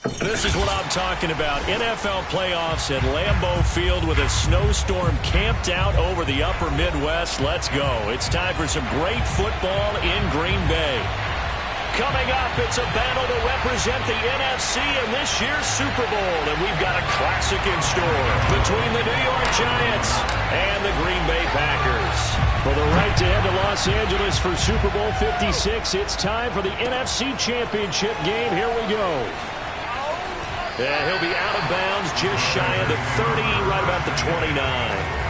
This is what I'm talking about. NFL playoffs at Lambeau Field with a snowstorm camped out over the upper Midwest. Let's go. It's time for some great football in Green Bay. Coming up, it's a battle to represent the NFC in this year's Super Bowl. And we've got a classic in store between the New York Giants and the Green Bay Packers. For the right to head to Los Angeles for Super Bowl 56, it's time for the NFC Championship game. Here we go. And he'll be out of bounds just shy of the 30, right about the 29.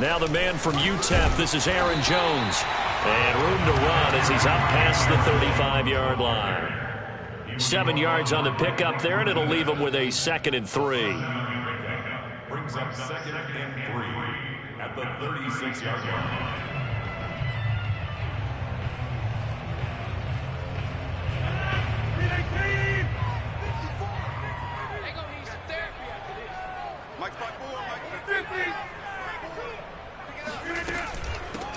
Now the man from UTEP, this is Aaron Jones. And room to run as he's up past the 35-yard line. 7 yards on the pickup there, and it'll leave him with a 2nd and 3. Brings up 2nd and 3 at the 36-yard line.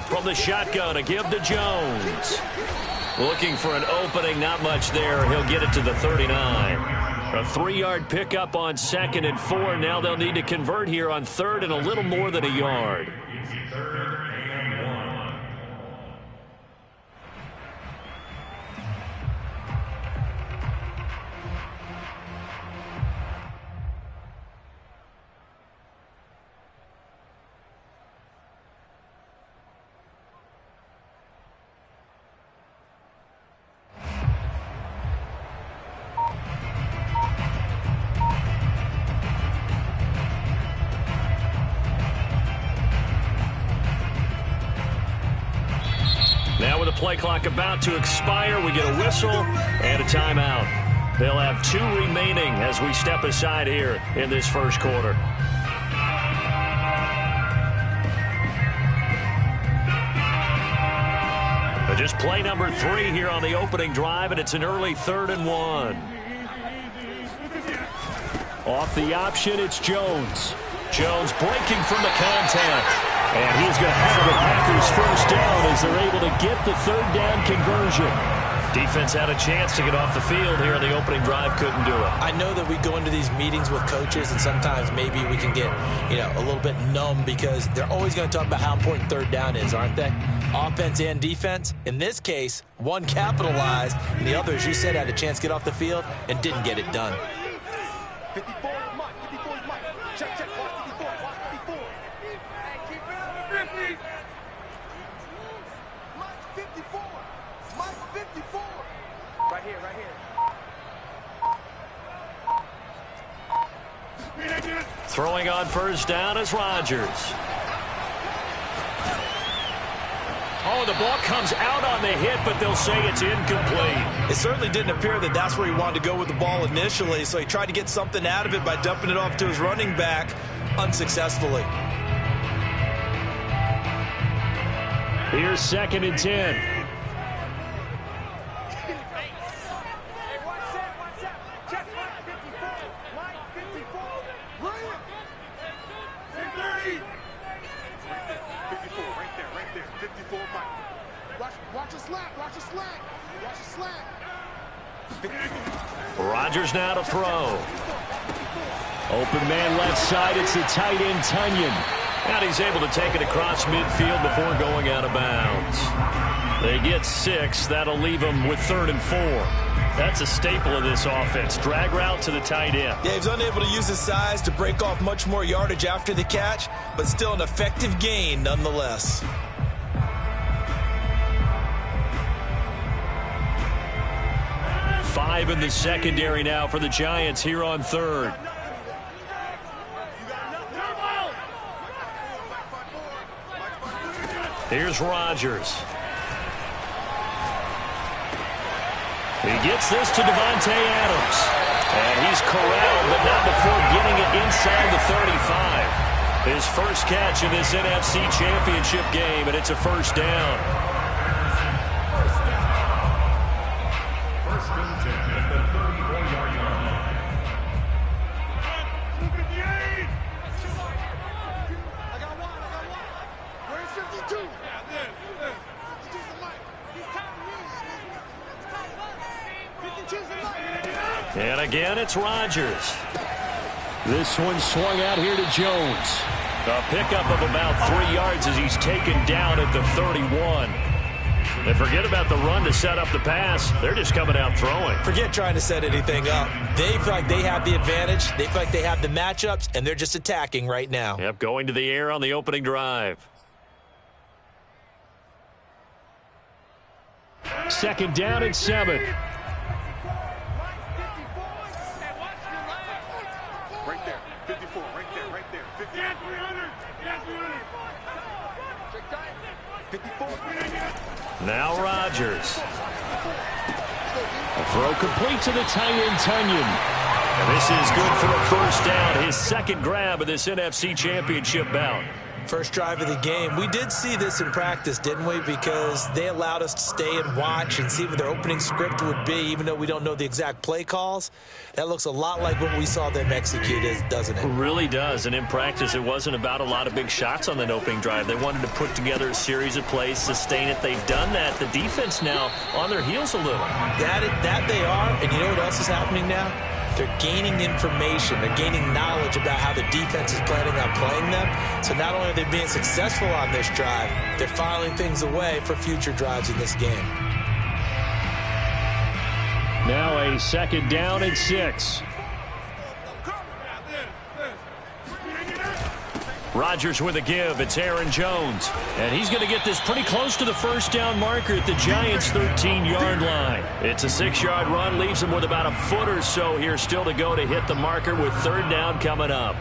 From the shotgun, a give to Jones. Looking for an opening, not much there. He'll get it to the 39. A 3-yard pickup on 2nd and 4. Now they'll need to convert here on 3rd and a little more than a yard. Now with the play clock about to expire, we get a whistle and a timeout. They'll have 2 remaining as we step aside here in this first quarter. But just play number 3 here on the opening drive, and it's an early 3rd and 1. Off the option, it's Jones. Jones breaking from the contact. And he's going to have the Packers first down as they're able to get the 3rd down conversion. Defense had a chance to get off the field here on the opening drive, couldn't do it. I know that we go into these meetings with coaches, and sometimes maybe we can get, a little bit numb because they're always going to talk about how important 3rd down is, aren't they? Offense and defense. In this case, one capitalized, and the other, as you said, had a chance to get off the field and didn't get it done. 54 is Mike. 54 is Mike. Check, watch 54. Watch 54. Hey, keep it up. 50. Mike 54. Mike 54. Right here. Throwing on first down is Rodgers. Oh, the ball comes out on the hit, but they'll say it's incomplete. It certainly didn't appear that that's where he wanted to go with the ball initially, so he tried to get something out of it by dumping it off to his running back unsuccessfully. Here's 2nd and 10. Rodgers now to throw. Open man left side. It's the tight end, Tunyon. And he's able to take it across midfield before going out of bounds. They get 6. That'll leave them with 3rd and 4. That's a staple of this offense. Drag route to the tight end. Yeah, he's unable to use his size to break off much more yardage after the catch, but still an effective gain nonetheless. Five in the secondary now for the Giants here on 3rd. Here's Rodgers. He gets this to Devontae Adams. And he's corralled, but not before getting it inside the 35. His first catch in this NFC Championship game, and it's a first down. First and 10 at the 34-yard line. I got one. Where's 52? And again, it's Rodgers. This one swung out here to Jones. A pickup of about 3 yards as he's taken down at the 31. And forget about the run to set up the pass. They're just coming out throwing. Forget trying to set anything up. They feel like they have the advantage. They feel like they have the matchups, and they're just attacking right now. Yep, going to the air on the opening drive. Second down and 7. Right there. 54. Right there. 50. 54. Now Rodgers. A throw complete to the tight end, Tunyon. And this is good for a first down. His second grab of this NFC Championship bout. First drive of the game. We did see this in practice, didn't we? Because they allowed us to stay and watch and see what their opening script would be, even though we don't know the exact play calls. That looks a lot like what we saw them execute, doesn't it? It really does. And in practice, it wasn't about a lot of big shots on that opening drive. They wanted to put together a series of plays, sustain it. They've done that. The defense now on their heels a little. That they are. And you know what else is happening now? They're gaining information. They're gaining knowledge about how the defense is planning on playing them. So not only are they being successful on this drive, they're filing things away for future drives in this game. Now a second down and 6. Rodgers with a give. It's Aaron Jones. And he's going to get this pretty close to the first down marker at the Giants' 13-yard line. It's a 6-yard run. Leaves him with about a foot or so here still to go to hit the marker with third down coming up.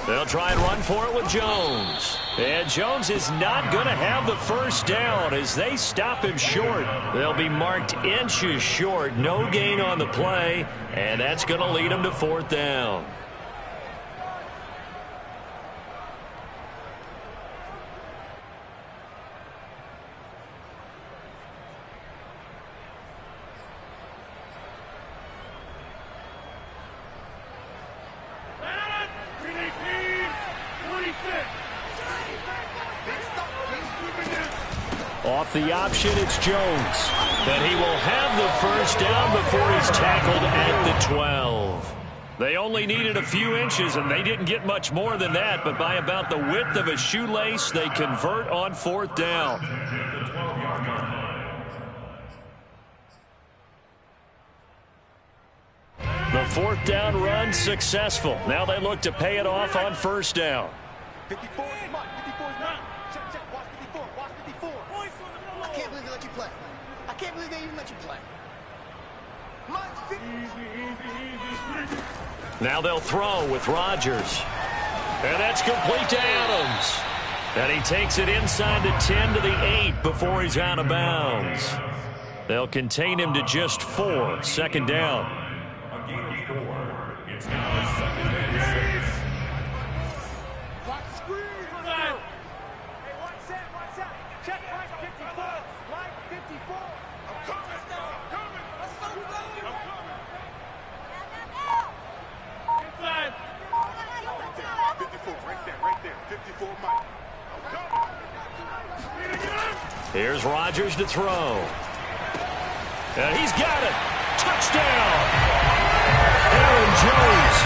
They'll try and run for it with Jones. And Jones is not going to have the first down as they stop him short. They'll be marked inches short. No gain on the play, and that's going to lead them to fourth down. Off the option, it's Jones. And he will have the first down before he's tackled at the 12. They only needed a few inches, and they didn't get much more than that. But by about the width of a shoelace, they convert on fourth down. The fourth down run successful. Now they look to pay it off on first down. 54 is mine. 54 is mine. Check. Watch 54. Watch 54. I can't believe they let you play. I can't believe they even let you play. Mine's 50. Now they'll throw with Rodgers. And that's complete to Adams. And he takes it inside the 10 to the 8 before he's out of bounds. They'll contain him to just 4. Second down. A gain of 4. It's now a second and 6. Watch the screen. Hey, watch that. Check right 54. Right 54. I'm coming. Let's go, brother. I'm coming. Inside. 54, right there. 54, Mike. I'm coming. Here's Rodgers to throw. And he's got it. Touchdown. Aaron Jones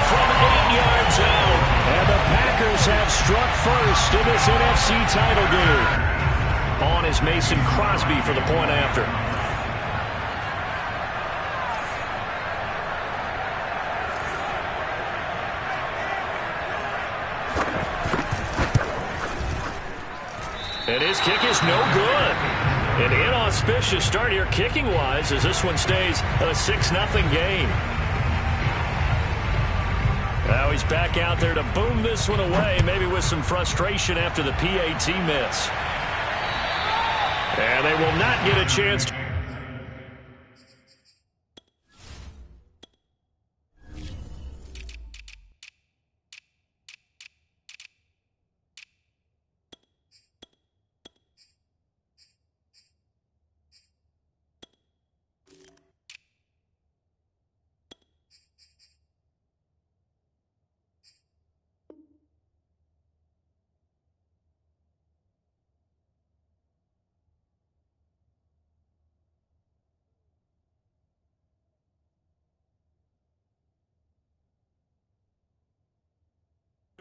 from 8 yards out. And the Packers have struck first in this NFC title game. On is Mason Crosby for the point after. And his kick is no good. An inauspicious start here kicking-wise as this one stays a 6-0 game. Now he's back out there to boom this one away, maybe with some frustration after the PAT miss. And they will not get a chance to...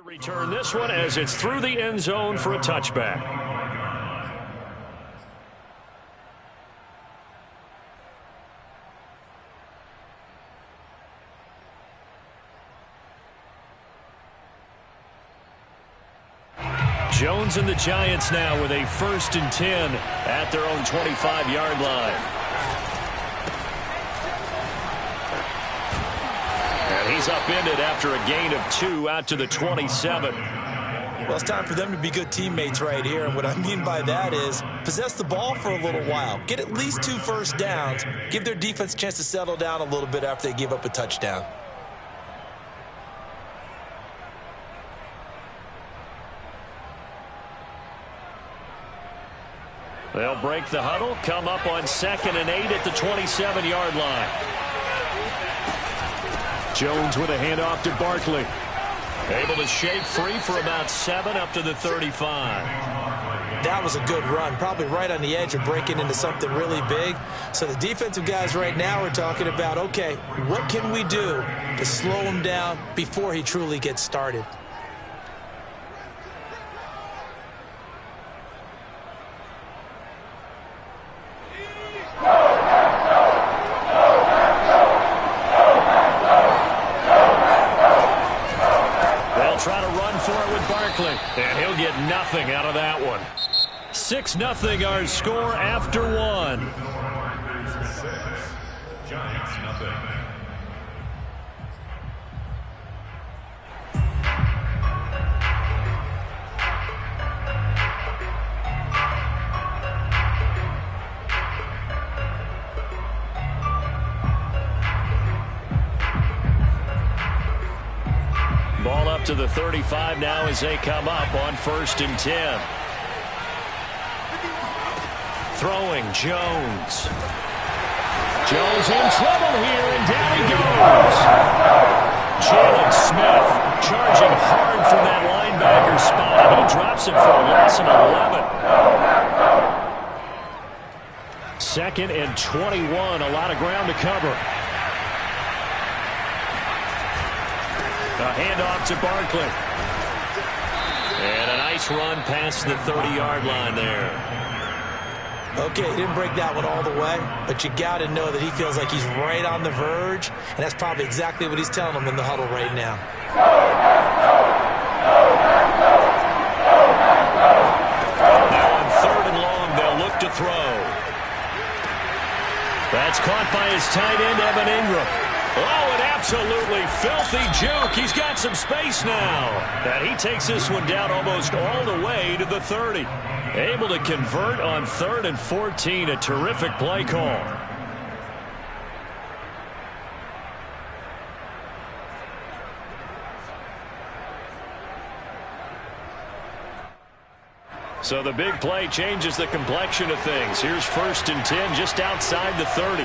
return this one as it's through the end zone for a touchback. Jones and the Giants now with a 1st and 10 at their own 25-yard line. He's upended after a gain of 2 out to the 27. Well, it's time for them to be good teammates right here. And what I mean by that is possess the ball for a little while. Get at least 2 first downs. Give their defense a chance to settle down a little bit after they give up a touchdown. They'll break the huddle, come up on 2nd and 8 at the 27-yard line. Jones with a handoff to Barkley. Able to shake free for about 7 up to the 35. That was a good run, probably right on the edge of breaking into something really big. So the defensive guys right now are talking about, okay, what can we do to slow him down before he truly gets started? And he'll get nothing out of that one. 6-0 our score after 1. Giants nothing. Ball up to the 35 now as they come up on 1st and 10. Throwing Jones. Jones in trouble here, and down he goes. Jalen Smith charging hard from that linebacker spot, and he drops it for a loss of 11. 2nd and 21, a lot of ground to cover. A handoff to Barkley. And a nice run past the 30-yard line there. Okay, he didn't break that one all the way, but you got to know that he feels like he's right on the verge, and that's probably exactly what he's telling them in the huddle right now. Now on 3rd and long, they'll look to throw. That's caught by his tight end, Evan Ingram. Oh, an absolutely filthy juke. He's got some space now. And he takes this one down almost all the way to the 30. Able to convert on 3rd and 14. A terrific play call. So the big play changes the complexion of things. Here's 1st and 10 just outside the 30.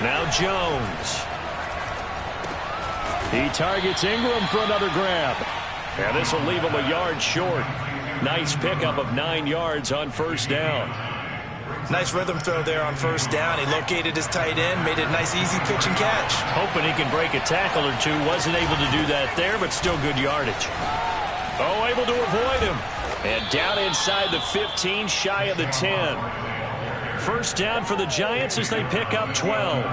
Now Jones. He targets Ingram for another grab. And this will leave him a yard short. Nice pickup of 9 yards on 1st down. Nice rhythm throw there on 1st down. He located his tight end, made it a nice easy pitch and catch. Hoping he can break a tackle or two. Wasn't able to do that there, but still good yardage. Oh, able to avoid him. And down inside the 15, shy of the 10. 1st down for the Giants as they pick up 12.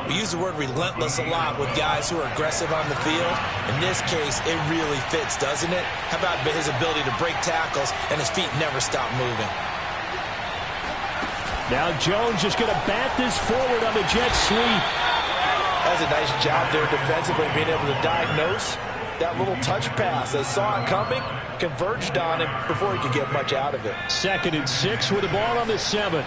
We use the word relentless a lot with guys who are aggressive on the field. In this case, it really fits, doesn't it? How about his ability to break tackles and his feet never stop moving? Now Jones just going to bat this forward on the jet sweep. That was a nice job there defensively, being able to diagnose that little touch pass. They saw it coming, converged on him before he could get much out of it. 2nd and 6 with the ball on the 7.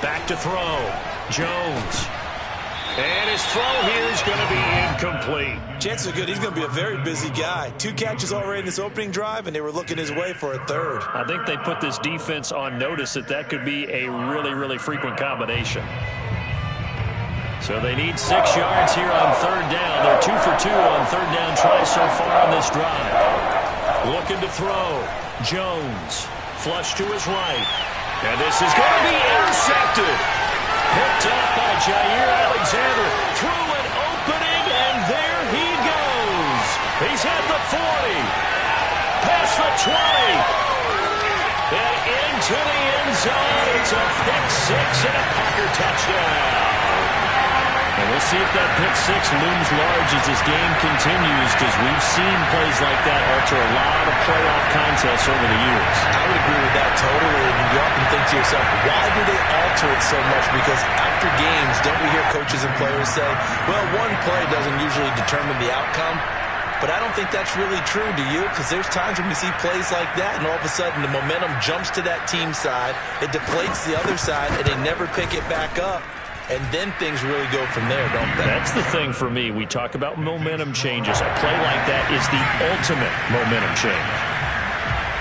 Back to throw. Jones. And his throw here is going to be incomplete. Chances are good he's going to be a very busy guy. 2 catches already in this opening drive, and they were looking his way for a 3rd. I think they put this defense on notice that could be a really, really frequent combination. So they need 6 yards here on 3rd down. They're 2 for 2 on 3rd down tries so far on this drive. Looking to throw. Jones. Flush to his right. And this is going to be intercepted. Picked up by Jair Alexander. Through an opening, and there he goes. He's at the 40. Past the 20. And into the end zone. It's a pick 6 and a Packer touchdown. And we'll see if that pick 6 looms large as this game continues, because we've seen plays like that alter a lot of playoff contests over the years. I would agree with that totally. And you often think to yourself, why do they alter it so much? Because after games, don't we hear coaches and players say, well, one play doesn't usually determine the outcome? But I don't think that's really true, do you? Because there's times when we see plays like that, and all of a sudden the momentum jumps to that team side, it deflates the other side, and they never pick it back up. And then things really go from there, don't they? That's the thing for me. We talk about momentum changes. A play like that is the ultimate momentum change.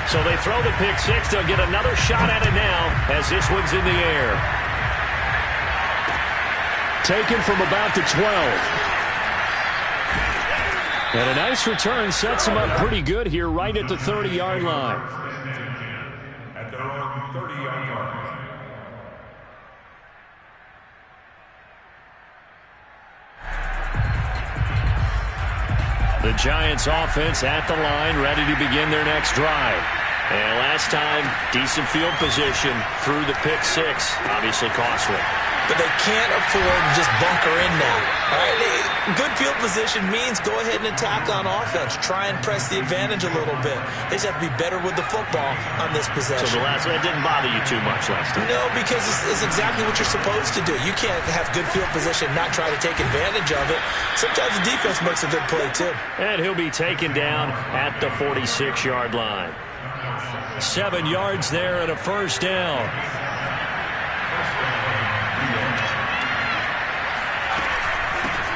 So they throw the pick 6. They'll get another shot at it now as this one's in the air. Taken from about the 12. And a nice return sets him up pretty good here right at the 30-yard line. At their own 30-yard line. The Giants offense at the line, ready to begin their next drive. And last time, decent field position through the pick 6. Obviously costly. But they can't afford to just bunker in now. All right, good field position means go ahead and attack on offense. Try and press the advantage a little bit. They just have to be better with the football on this possession. So the last one didn't bother you too much last time? No, because it's exactly what you're supposed to do. You can't have good field position and not try to take advantage of it. Sometimes the defense makes a good play, too. And he'll be taken down at the 46-yard line. 7 yards there and a first down.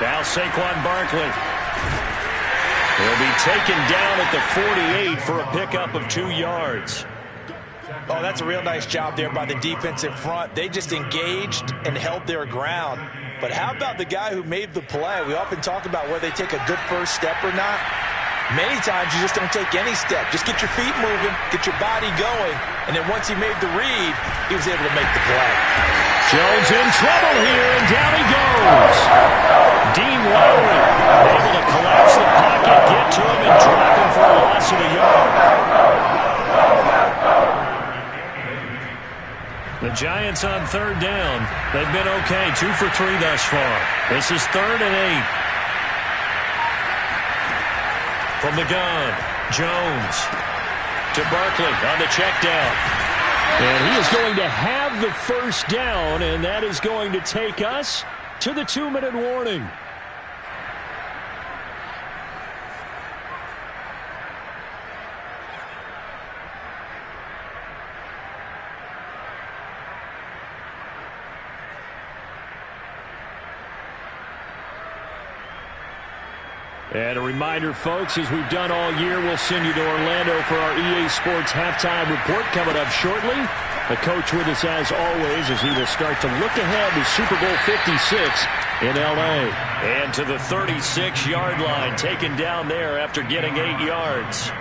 Now Saquon Barkley. He'll be taken down at the 48 for a pickup of 2 yards. Oh, that's a real nice job there by the defensive front. They just engaged and held their ground. But how about the guy who made the play? We often talk about whether they take a good first step or not. Many times you just don't take any step. Just get your feet moving, get your body going, and then once he made the read, he was able to make the play. Jones in trouble here, and down he goes. Dean Lowry able to collapse the pocket, get to him, and drop him for a loss of a yard. The Giants on 3rd down. They've been okay, 2 for 3 thus far. This is 3rd and 8. From the gun, Jones to Barkley on the check down. And he is going to have the first down, and that is going to take us to the 2-minute warning. And a reminder, folks, as we've done all year, we'll send you to Orlando for our EA Sports halftime report coming up shortly. The coach with us as always as he will start to look ahead to Super Bowl 56 in L.A. And to the 36-yard line, taken down there after getting 8 yards.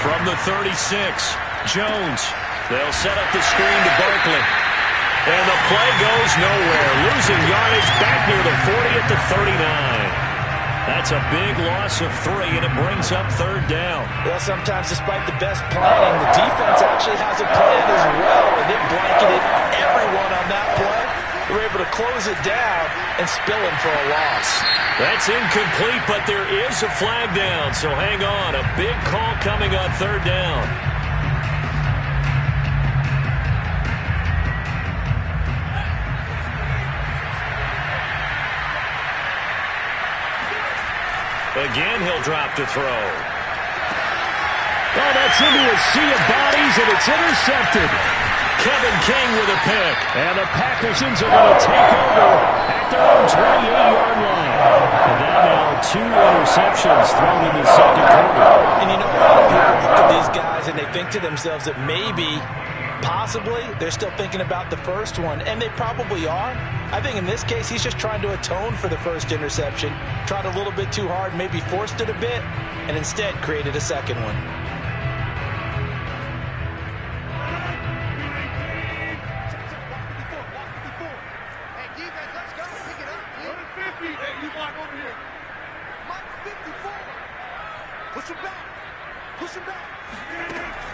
From the 36, Jones. They'll set up the screen to Barkley. And the play goes nowhere. Losing yardage back near the 40 at the 39. That's That's a big loss of 3, and it brings up 3rd down. Well, sometimes despite the best planning, the defense actually has a plan as well, and it blanketed everyone on that play. They were able to close it down and spill him for a loss. That's incomplete, but there is a flag down, so hang on. A big call coming on 3rd down. Again, he'll drop to throw. Oh, that's into a sea of bodies, and it's intercepted. Kevin King with a pick. And the Packersons are going to take over at their own 28-yard line. And that now 2 interceptions thrown in the second quarter. And you know, a lot of people look at these guys and they think to themselves that maybe, possibly, they're still thinking about the first one, and they probably are. I think in this case, he's just trying to atone for the first interception, tried a little bit too hard, maybe forced it a bit, and instead created a second one.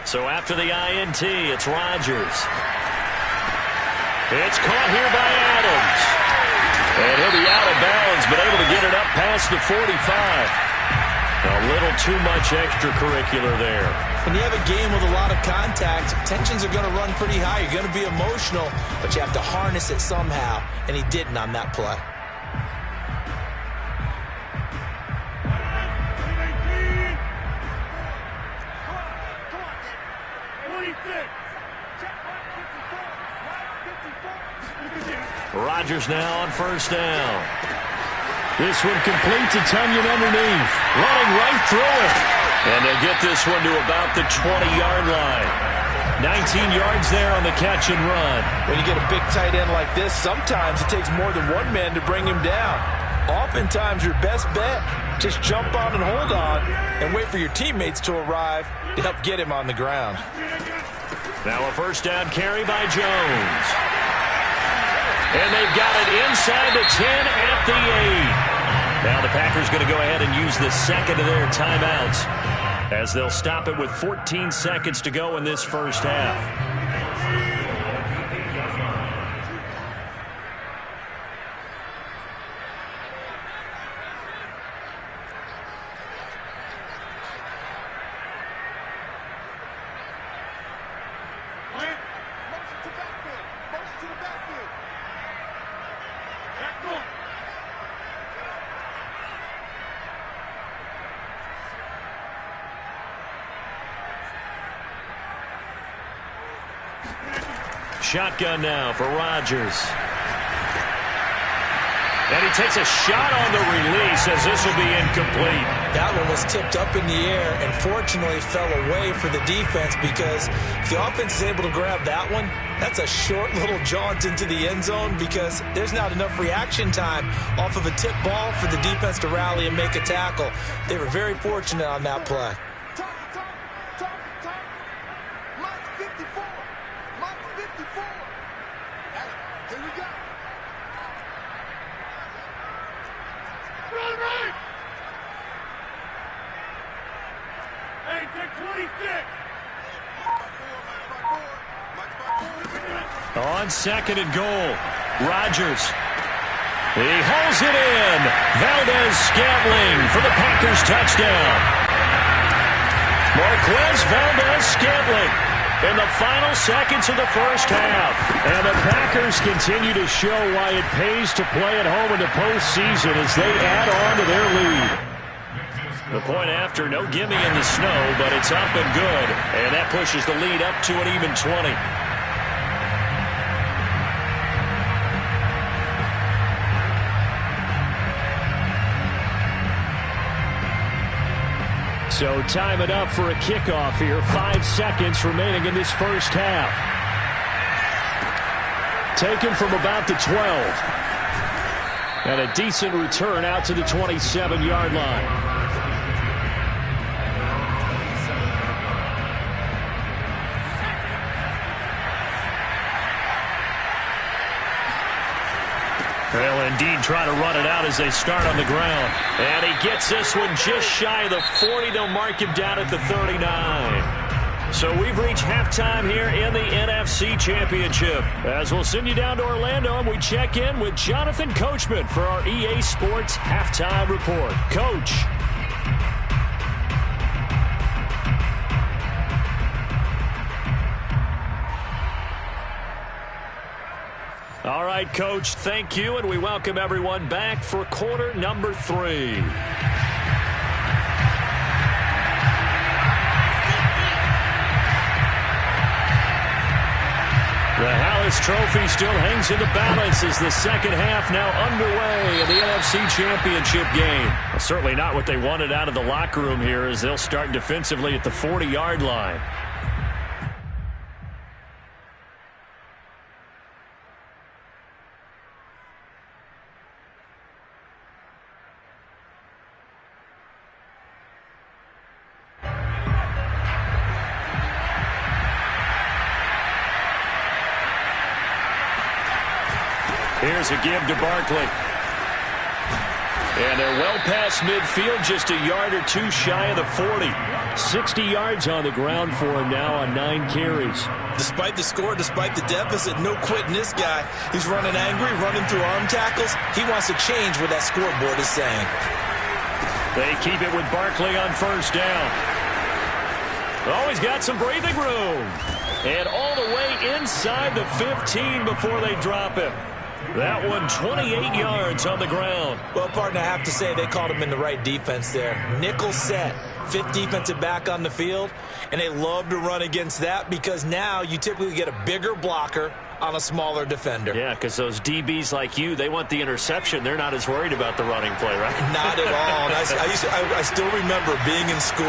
So after the INT, it's Rodgers. It's caught here by Adams. And he'll be out of bounds, but able to get it up past the 45. A little too much extracurricular there. When you have a game with a lot of contact, tensions are going to run pretty high. You're going to be emotional, but you have to harness it somehow, and he didn't on that play. Rodgers now on 1st down. This one complete to Tunyon underneath. Running right through it. And they'll get this one to about the 20-yard line. 19 yards there on the catch and run. When you get a big tight end like this, sometimes it takes more than one man to bring him down. Oftentimes, your best bet, just jump on and hold on and wait for your teammates to arrive to help get him on the ground. Now a 1st down carry by Jones. And they've got it inside the 10 at the 8. Now the Packers going to go ahead and use the second of their timeouts as they'll stop it with 14 seconds to go in this first half. Shotgun now for Rodgers. And he takes a shot on the release as this will be incomplete. That one was tipped up in the air and fortunately fell away for the defense, because if the offense is able to grab that one, that's a short little jaunt into the end zone, because there's not enough reaction time off of a tip ball for the defense to rally and make a tackle. They were very fortunate on that play. On 2nd and goal, Rodgers. He hauls it in. Valdez-Scantling for the Packers touchdown. Marquez Valdez-Scantling in the final seconds of the first half. And the Packers continue to show why it pays to play at home in the postseason as they add on to their lead. The point after, no gimme in the snow, but it's up and good. And that pushes the lead up to an even 20. So time it up for a kickoff here. 5 seconds remaining in this first half. Taken from about the 12. And a decent return out to the 27-yard line. They'll indeed try to run it out as they start on the ground. And he gets this one just shy of the 40. They'll mark him down at the 39. So we've reached halftime here in the NFC Championship. As we'll send you down to Orlando, and we check in with Jonathan Coachman for our EA Sports Halftime Report. Coach. All right, Coach, thank you, and we welcome everyone back for quarter number 3. The Hallis Trophy still hangs in the balance as the second half now underway in the NFC Championship game. Well, certainly not what they wanted out of the locker room here as they'll start defensively at the 40-yard line. Here's a give to Barkley. And they're well past midfield, just a yard or two shy of the 40. 60 yards on the ground for him now on 9 carries. Despite the score, despite the deficit, no quitting this guy. He's running angry, running through arm tackles. He wants to change what that scoreboard is saying. They keep it with Barkley on first down. Oh, he's got some breathing room. And all the way inside the 15 before they drop him. That one 28 yards on the ground. Well, partner, I have to say they called him in the right defense there. Nickel set, 5th defensive back on the field, and they love to run against that because now you typically get a bigger blocker on a smaller defender. Yeah, because those DBs like you, they want the interception. They're not as worried about the running play, right? Not at all. And I still remember being in school,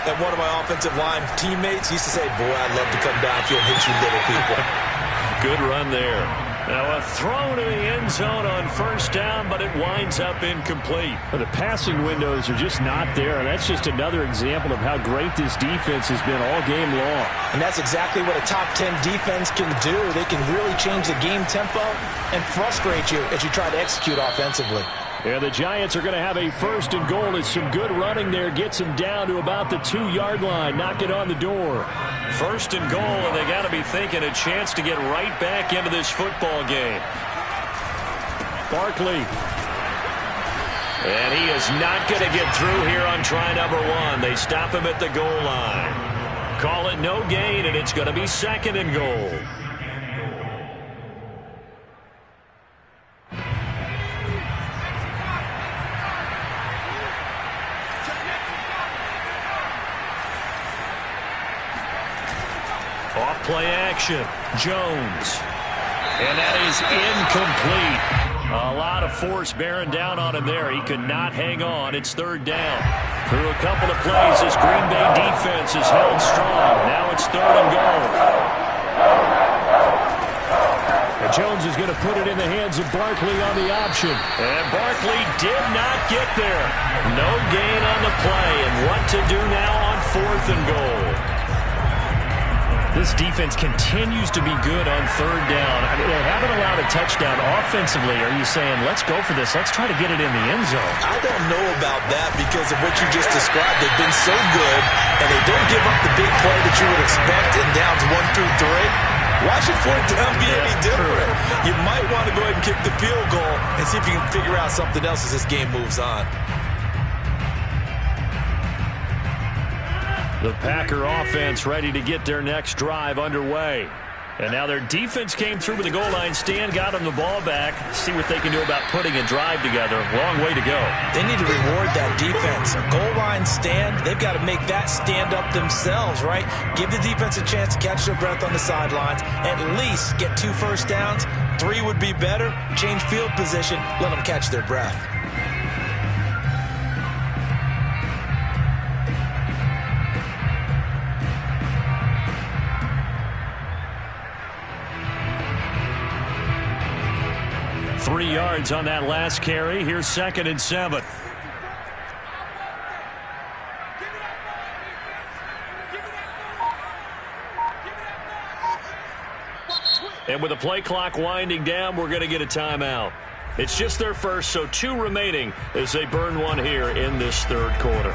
and one of my offensive line teammates used to say, boy, I'd love to come downfield and hit you little people. Good run there. Now a throw to the end zone on first down, but it winds up incomplete. But the passing windows are just not there, and that's just another example of how great this defense has been all game long. And that's exactly what a top 10 defense can do. They can really change the game tempo and frustrate you as you try to execute offensively. Yeah, the Giants are going to have a 1st and goal as some good running there gets them down to about the 2-yard line. Knock it on the door. 1st and goal, and they got to be thinking a chance to get right back into this football game. Barkley. And he is not going to get through here on try number 1. They stop him at the goal line. Call it no gain, and it's going to be 2nd and goal. Off-play action. Jones. And that is incomplete. A lot of force bearing down on him there. He could not hang on. It's 3rd down. Through a couple of plays, this Green Bay defense is held strong. Now it's 3rd and goal. And Jones is going to put it in the hands of Barkley on the option. And Barkley did not get there. No gain on the play. And what to do now on 4th and goal? This defense continues to be good on 3rd down. I mean, they haven't allowed a touchdown offensively. Are you saying, let's go for this? Let's try to get it in the end zone. I don't know about that because of what you just described. They've been so good, and they don't give up the big play that you would expect in downs 1 through 3. Why should 4th down be any different? You might want to go ahead and kick the field goal and see if you can figure out something else as this game moves on. The Packer offense ready to get their next drive underway. And now their defense came through with the goal line stand, got them the ball back. See what they can do about putting a drive together. Long way to go. They need to reward that defense. A goal line stand, they've got to make that stand up themselves, right? Give the defense a chance to catch their breath on the sidelines. At least get 2 first downs. 3 would be better. Change field position. Let them catch their breath. Three yards on that last carry. Here's 2nd and 7. And with the play clock winding down, we're going to get a timeout. It's just their first, so 2 remaining as they burn one here in this third quarter.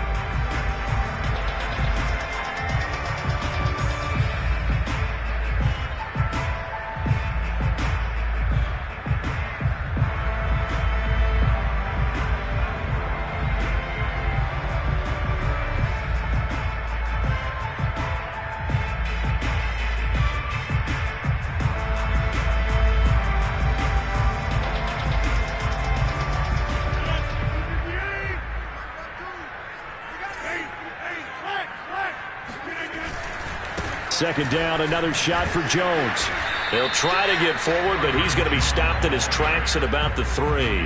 Second down, another shot for Jones. They'll try to get forward, but he's going to be stopped in his tracks at about the 3.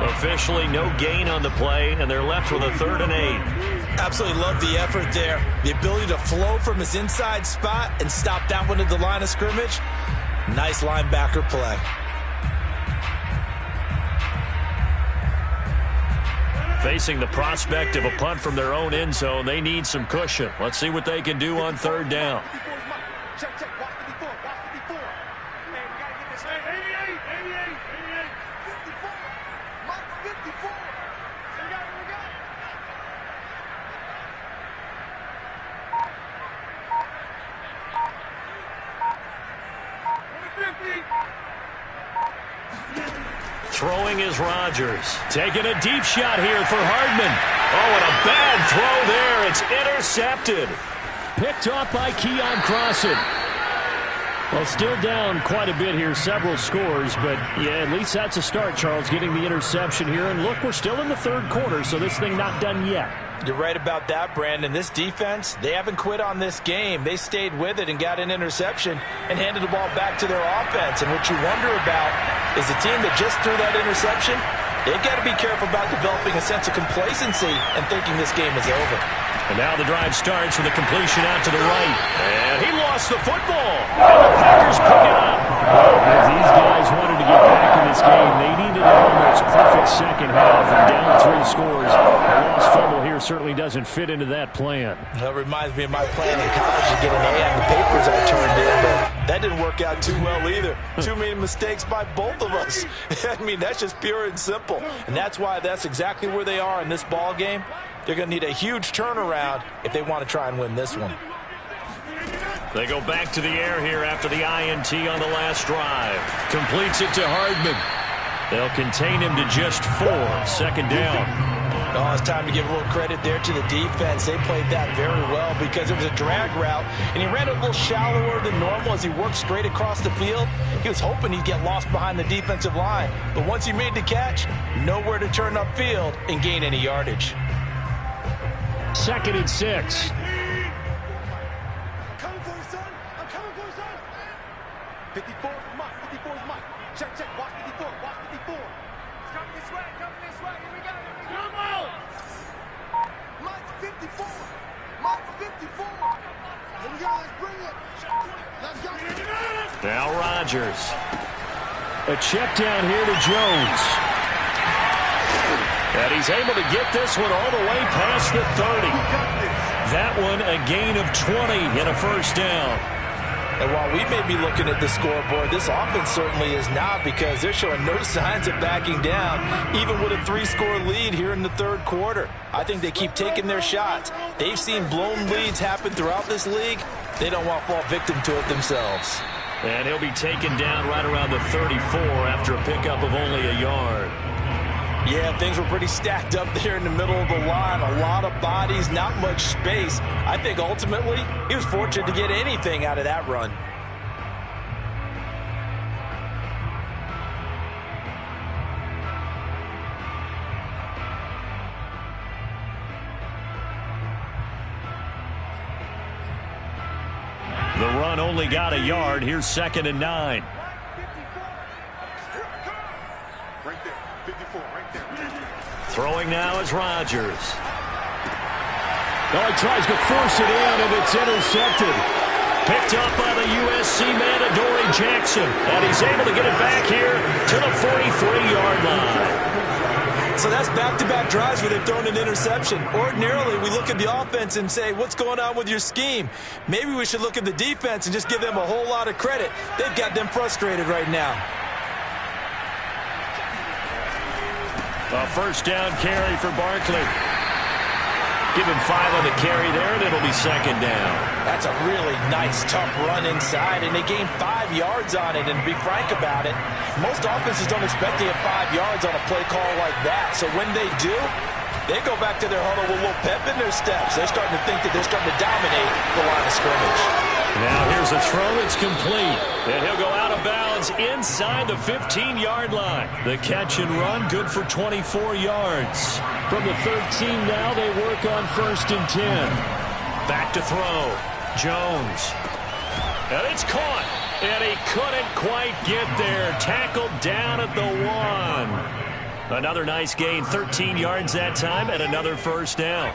Officially, no gain on the play, and they're left with a 3rd and 8. Absolutely love the effort there. The ability to flow from his inside spot and stop that one at the line of scrimmage. Nice linebacker play. Facing the prospect of a punt from their own end zone, they need some cushion. Let's see what they can do on 3rd down. Check, check. Watch 54. Watch 54. Hey, we got to get this. 88. 54. Mike 54. We got it. Throwing is Rodgers. Taking a deep shot here for Hardman. Oh, and a bad throw there. It's intercepted. Picked off by Keon Crossan. Well, still down quite a bit here, several scores, but yeah, at least that's a start, Charles, getting the interception here. And look, we're still in the third quarter, so this thing not done yet. You're right about that, Brandon. This defense, they haven't quit on this game. They stayed with it and got an interception and handed the ball back to their offense. And what you wonder about is the team that just threw that interception, they've got to be careful about developing a sense of complacency and thinking this game is over. And now the drive starts with a completion out to the right. And he lost the football. And the Packers pick it up. As these guys wanted to get back in this game, they needed an almost perfect second half. And down 3 scores. A lost fumble here certainly doesn't fit into that plan. That reminds me of my plan in college to get an A on the papers I turned in, but that didn't work out too well either. Too many mistakes by both of us. I mean, that's just pure and simple. And that's why that's exactly where they are in this ball game. They're going to need a huge turnaround if they want to try and win this one. They go back to the air here after the INT on the last drive. Completes it to Hardman. They'll contain him to just 4. Second down. Oh, it's time to give a little credit there to the defense. They played that very well because it was a drag route, and he ran a little shallower than normal as he worked straight across the field. He was hoping he'd get lost behind the defensive line, but once he made the catch, nowhere to turn upfield and gain any yardage. 2nd and 6. Coming for you, son. I'm coming for you, son. 54 is Mike. 54 is Mike. Check, check. Watch 54. Watch 54. It's coming this way. Coming this way. Here we go. Come on. Mike's 54. Mike's 54. Here we go. Let's bring it. Let's go. Now Rodgers. A check down here to Jones. And he's able to get this one all the way past the 30. That one a gain of 20 and a first down. And while we may be looking at the scoreboard, this offense certainly is not, because they're showing no signs of backing down, even with a 3-score lead here in the third quarter. I think they keep taking their shots. They've seen blown leads happen throughout this league. They don't want to fall victim to it themselves. And he'll be taken down right around the 34 after a pickup of only a yard. Yeah, things were pretty stacked up there in the middle of the line. A lot of bodies, not much space. I think ultimately he was fortunate to get anything out of that run. The run only got a yard. Here's 2nd and 9. Right there. 54. Right there. Throwing now is Rodgers. Oh, he tries to force it in, and it's intercepted. Picked up by the USC man, Adoree Jackson. And he's able to get it back here to the 43-yard line. So that's back-to-back drives where they've thrown an interception. Ordinarily, we look at the offense and say, what's going on with your scheme? Maybe we should look at the defense and just give them a whole lot of credit. They've got them frustrated right now. A first down carry for Barkley. Give him 5 on the carry there, and it'll be second down. That's a really nice, tough run inside, and they gained 5 yards on it. And to be frank about it, most offenses don't expect to get 5 yards on a play call like that. So when they do, they go back to their huddle with a little pep in their steps. They're starting to think that they're starting to dominate the line of scrimmage. Now here's a throw. It's complete. And he'll go out of bounds inside the 15-yard line. The catch and run, good for 24 yards. From the 13 now, they work on 1st and 10. Back to throw. Jones. And it's caught. And he couldn't quite get there. Tackled down at the 1. Another nice gain, 13 yards that time, and another first down.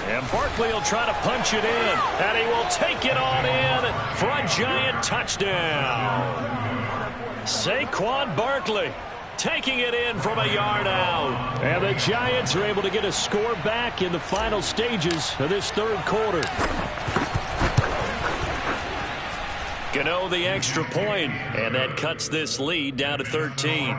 And Barkley will try to punch it in, and he will take it on in for a giant touchdown. Saquon Barkley taking it in from a yard out. And the Giants are able to get a score back in the final stages of this third quarter. Gano the extra point, and that cuts this lead down to 13.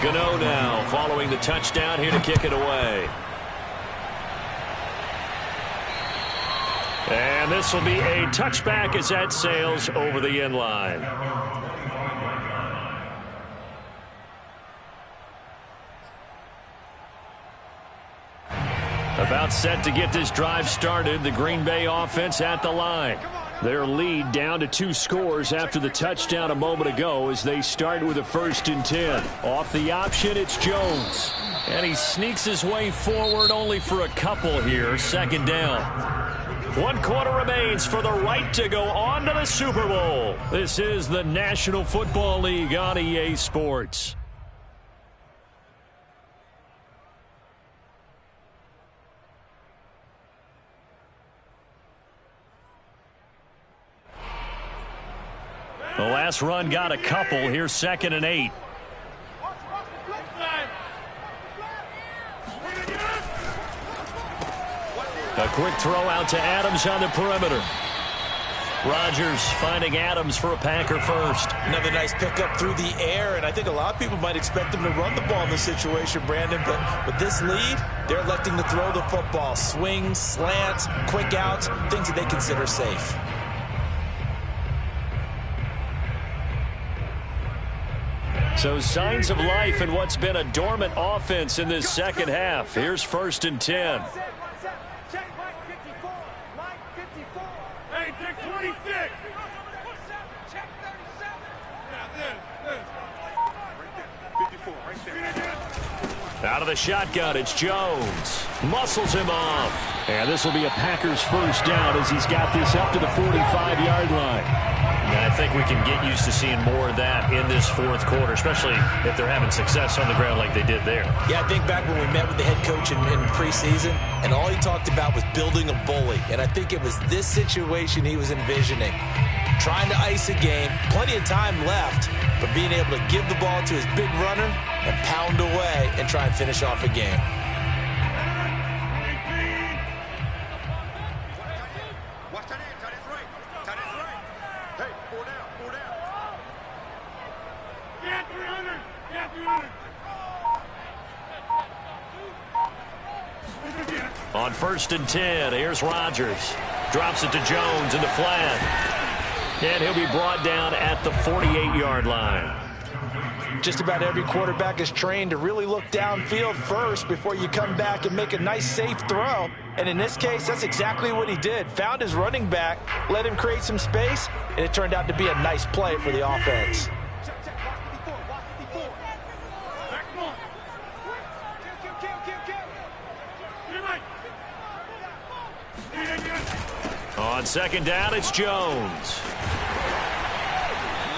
Gano now following the touchdown here to kick it away. And this will be a touchback as that sails over the end line. About set to get this drive started, the Green Bay offense at the line. Their lead down to 2 scores after the touchdown a moment ago as they start with a 1st and 10. Off the option, it's Jones. And he sneaks his way forward only for a couple here. Second down. 1 quarter remains for the right to go on to the Super Bowl. This is the National Football League on EA Sports. The last run got a couple. Here's 2nd and 8. A quick throw out to Adams on the perimeter. Rodgers finding Adams for a Packer first. Another nice pickup through the air, and I think a lot of people might expect him to run the ball in this situation, Brandon, but with this lead, they're electing to throw the football. Swings, slants, quick outs, things that they consider safe. So signs of life in what's been a dormant offense in this second half. Here's 1st and 10. Hey, check 26. Check 37. Out of the shotgun, it's Jones. Muscles him off. And this will be a Packers first down as he's got this up to the 45-yard line. And I think we can get used to seeing more of that in this 4th quarter, especially if they're having success on the ground like they did there. Yeah, I think back when we met with the head coach in preseason, and all he talked about was building a bully. And I think it was this situation he was envisioning. Trying to ice a game, plenty of time left, but being able to give the ball to his big runner and pound away and try and finish off a game. On 1st and 10, here's Rodgers. Drops it to Jones in the flat. And he'll be brought down at the 48-yard line. Just about every quarterback is trained to really look downfield first before you come back and make a nice, safe throw. And in this case, that's exactly what he did. Found his running back, let him create some space, and it turned out to be a nice play for the offense. On 2nd down, it's Jones.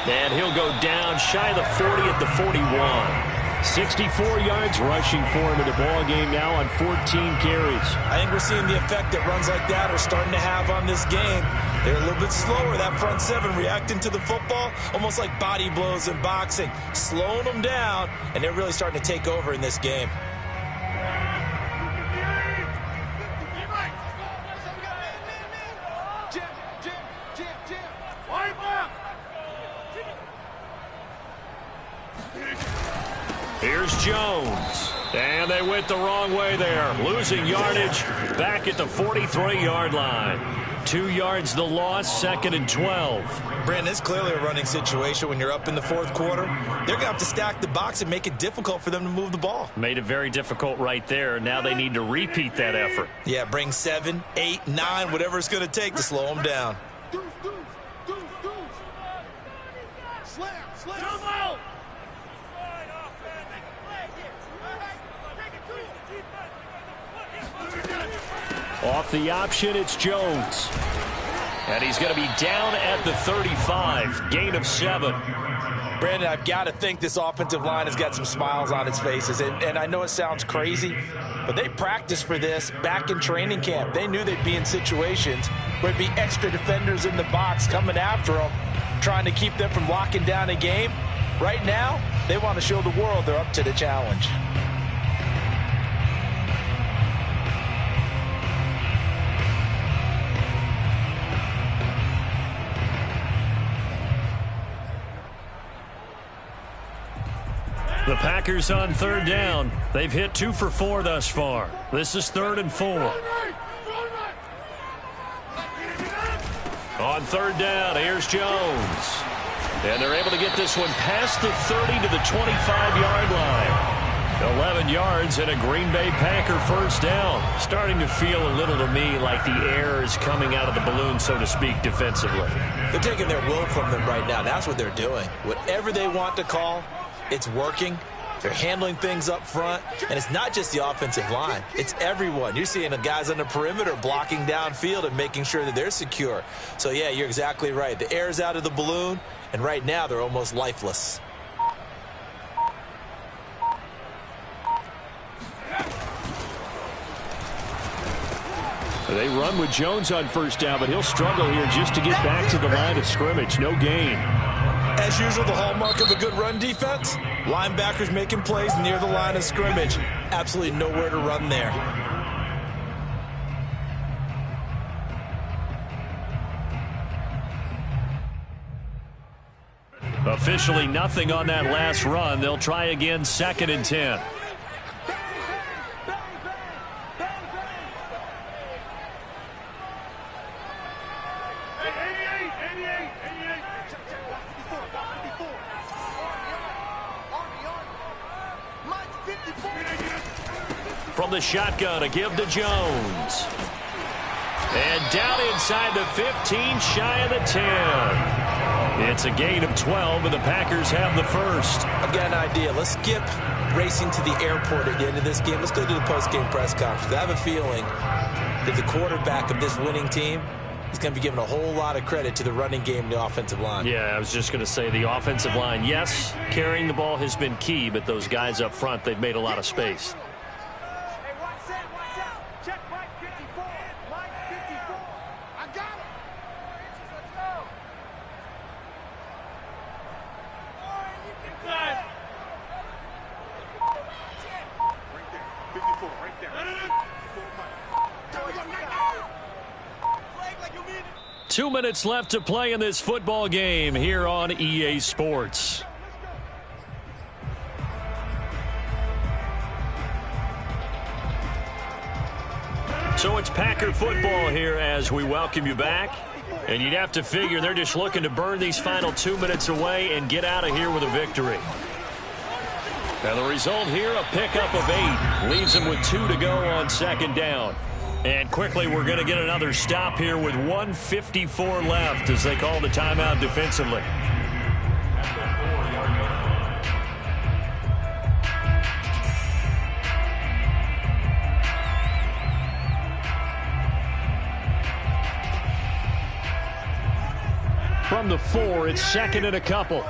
And he'll go down shy of the 40 at the 41. 64 yards rushing for him in the ball game now on 14 carries. I think we're seeing the effect that runs like that are starting to have on this game. They're a little bit slower, that front seven, reacting to the football, almost like body blows in boxing, slowing them down, and they're really starting to take over in this game. Here's Jones. And they went the wrong way there. Losing yardage back at the 43-yard line. 2 yards the loss, 2nd and 12. Brandon, it's clearly a running situation when you're up in the fourth quarter. They're going to have to stack the box and make it difficult for them to move the ball. Made it very difficult right there. Now they need to repeat that effort. Yeah, bring 7, 8, 9, whatever it's going to take to slow them down. Off the option, it's Jones. And he's going to be down at the 35. Gain of 7. Brandon, I've got to think this offensive line has got some smiles on its faces. And I know it sounds crazy, but they practiced for this back in training camp. They knew they'd be in situations where there'd be extra defenders in the box coming after them, trying to keep them from locking down a game. Right now, they want to show the world they're up to the challenge. The Packers on 3rd down. They've hit 2 for 4 thus far. This is 3rd and 4. On 3rd down, here's Jones. And they're able to get this one past the 30 to the 25-yard line. 11 yards and a Green Bay Packer 1st down. Starting to feel a little to me like the air is coming out of the balloon, so to speak, defensively. They're taking their will from them right now. That's what they're doing. Whatever they want to call, it's working. They're handling things up front. And it's not just the offensive line. It's everyone. You're seeing the guys on the perimeter blocking downfield and making sure that they're secure. So, yeah, you're exactly right. The air's out of the balloon, and right now they're almost lifeless. They run with Jones on 1st down, but he'll struggle here just to get back to the line of scrimmage. No gain. As usual, the hallmark of a good run defense, linebackers making plays near the line of scrimmage. Absolutely nowhere to run there. Officially nothing on that last run. They'll try again, 2nd and 10. From the shotgun, a give to Jones. And down inside the 15, shy of the 10. It's a gain of 12, and the Packers have the 1st. I've got an idea. Let's skip racing to the airport at the end of this game. Let's go to the post-game press conference. I have a feeling that the quarterback of this winning team is going to be giving a whole lot of credit to the running game and the offensive line. Yeah, I was just going to say the offensive line. Yes, carrying the ball has been key, but those guys up front, they've made a lot of space. Two minutes left to play in this football game here on EA Sports. So it's Packer football here as we welcome you back. And you'd have to figure they're just looking to burn these final 2 minutes away and get out of here with a victory. And the result here, a pickup of 8. Leaves them with 2 to go on 2nd down. And quickly, we're going to get another stop here with 1:54 left as they call the timeout defensively. From the 4, it's 2nd and a couple.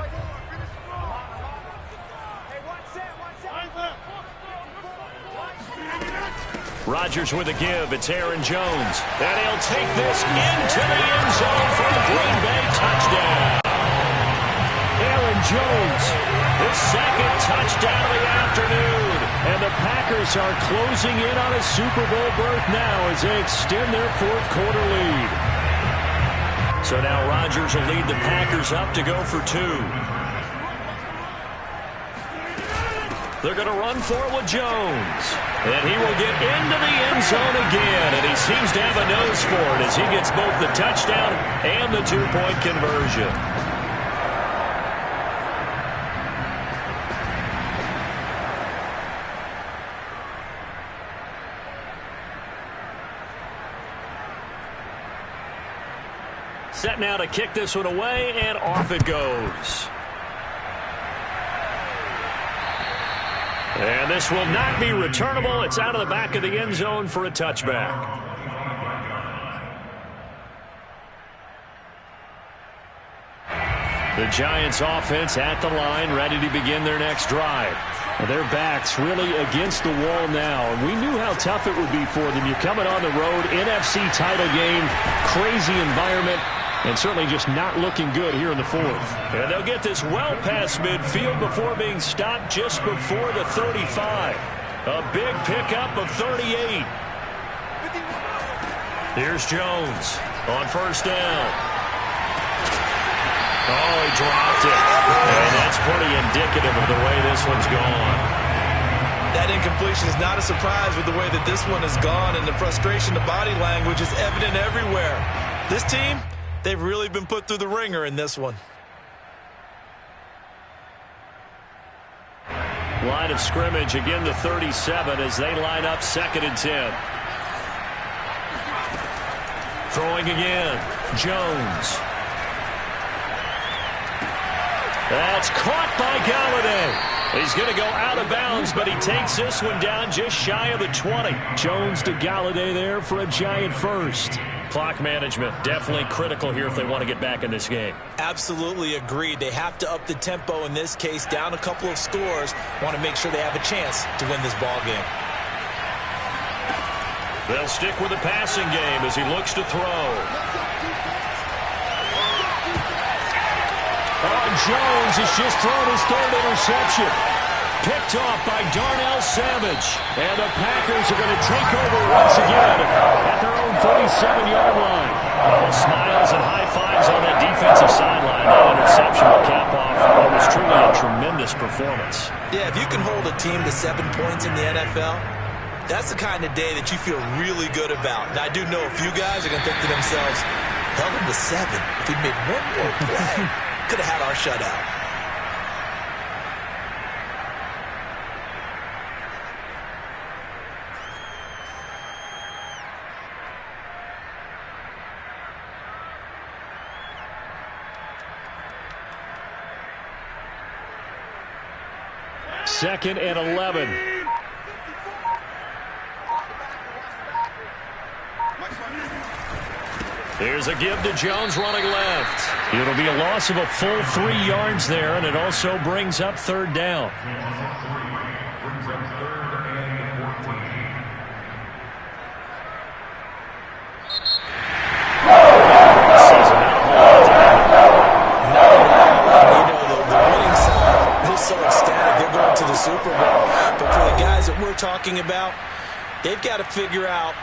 Rodgers with a give. It's Aaron Jones. And he'll take this into the end zone for a Green Bay touchdown. Aaron Jones, his 2nd touchdown of the afternoon. And the Packers are closing in on a Super Bowl berth now as they extend their 4th quarter lead. So now Rodgers will lead the Packers up to go for 2. They're going to run for it with Jones. And he will get into the end zone again. And he seems to have a nose for it as he gets both the touchdown and the two-point conversion. Set now to kick this one away, and off it goes. And this will not be returnable. It's out of the back of the end zone for a touchback. The Giants offense at the line, ready to begin their next drive. Their backs really against the wall now. And we knew how tough it would be for them. You're coming on the road, NFC title game, crazy environment, and certainly just not looking good here in the fourth. And they'll get this well past midfield before being stopped just before the 35. A big pickup of 38. Here's Jones on first down. Oh, he dropped it. And that's pretty indicative of the way this one's gone. That incompletion is not a surprise with the way that this one has gone, and the frustration, the body language is evident everywhere. This team, they've really been put through the ringer in this one. Line of scrimmage, again the 37 as they line up 2nd and 10. Throwing again, Jones. That's caught by Galladay. He's going to go out of bounds, but he takes this one down just shy of the 20. Jones to Galladay there for a Giant first. Clock management, definitely critical here if they want to get back in this game. Absolutely agreed. They have to up the tempo in this case, down a couple of scores. Want to make sure they have a chance to win this ball game. They'll stick with the passing game as he looks to throw. Jones has just thrown his 3rd interception. Picked off by Darnell Savage. And the Packers are going to take over once again at their own 37-yard line. All smiles and high fives on that defensive sideline. That interception will cap off what was truly a tremendous performance. Yeah, if you can hold a team to 7 points in the NFL, that's the kind of day that you feel really good about. And I do know a few guys are going to think to themselves, held him to 7. If he made one more play, could have had our shutout. Second and 11. Here's a give to Jones running left. It'll be a loss of a full 3 yards there, and it also brings up 3rd down. Super Bowl. But for the guys that we're talking about, they've got to figure out